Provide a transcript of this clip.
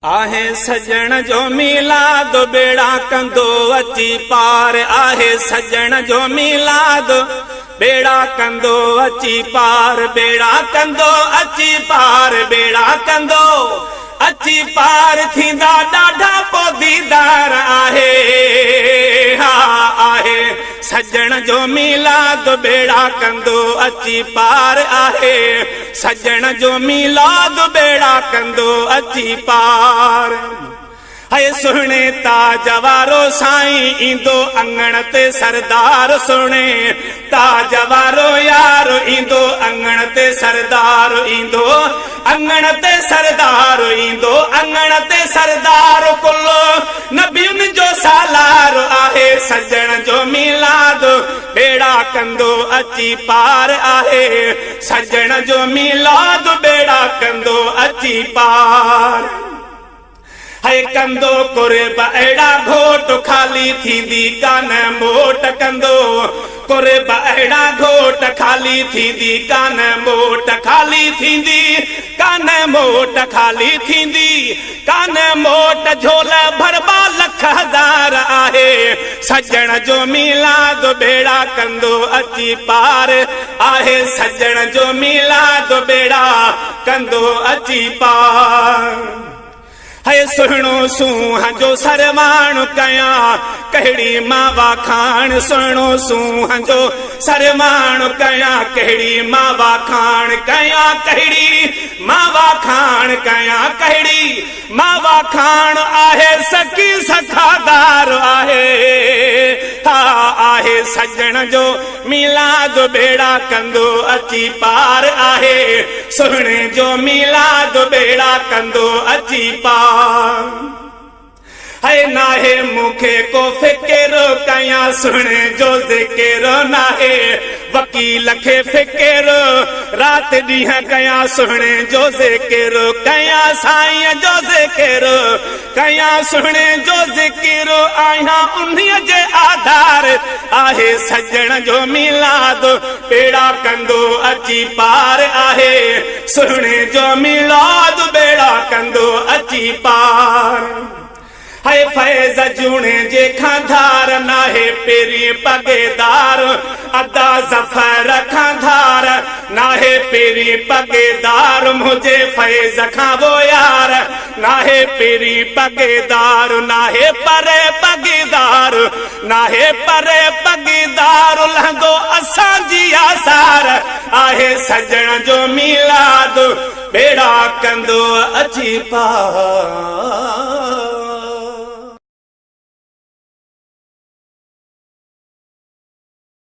आहे सजण जो मिलाद बेड़ा कंदो अची पार। आहे सजण जो मिलाद बेड़ा कंदो अची पार। बेड़ा कंदो अची पार। बेड़ा कंदो अची पार। थींदा ॾाढा पोदीदार आहे। हा आहे सजण जो मिलाद बेड़ा कंदो अची पार। आहे सजण जो मिलाद बेड़ा कंदो अची पार। है सुने ताज वारो साईं ईंदो अंगण ते सरदार। सुने ताज वारो यार ईंदो अंगण ते सरदार। ईंदो अंगण ते सरदार। ईंदो अंगण ते सरदार। कुल्लो नबियुनि जो सालार आहे। सजण जो मिलाद बेड़ा कंदो अची पार। आहे सजण जो मिलाद बेड़ा कंदो अची पार। है कंदो कुर्ब अहिड़ा घोट खाली थींदी कान मोट। कंदो कुर्ब अहिड़ा घोट खाली थींदी कान मोट। खाली थींदी कान मोट। खाली थींदी कान मोट। झोल भरबा लख हज़ार आहे। सजण जो मिलाद बेड़ा कंदो अची पार। आहे सजण जो मिलाद बेड़ा कंदो अची पार। है सुहिणो सूंहं जो सरवाण कयां कहिड़ी मावा खाण। सुहिणो सूंहं जो सरवाण कयां कहिड़ी मावा खाण। कयां कहिड़ी मावा खाण। कयां कहिड़ी मावा खाण। आहे सखी सखादार आहे। हा आहे सजण जो मिलाद बेड़ा कंदो अची पार। आहे सुहिणे जो मिलाद बेड़ा कंदो अची पार। है नाहे मूंखे को फिकिर कयां सुहिणे जो ज़िकिर। नाहे वकील खे फिकिर रात ॾींहं कयां सुहिणे जो ज़िकिर। कयां साईं जो ज़िकिर। कयां सुहिणे जो ज़िकिर। आहियां उन्हीअ जे आधार। आहे सजण जो मिलाद बेड़ा कंदो अची पार। आहे सुहिणे जो मिलाद बेड़ा कंदो अची पार। है फैज़ जूणे जे खांधार। नाहे पेरी पगेदार अदा ज़फ़र खांधार। नाहे पेरी पगेदार मुझे फैज़ खां वो यार। नाहे पेरी पगेदार। नाहे परे पगेदार। नाहे परे पगेदार। लहंदो असांजी आसार। आहे सजण जो मिलाद बेड़ा कंदो अची पार।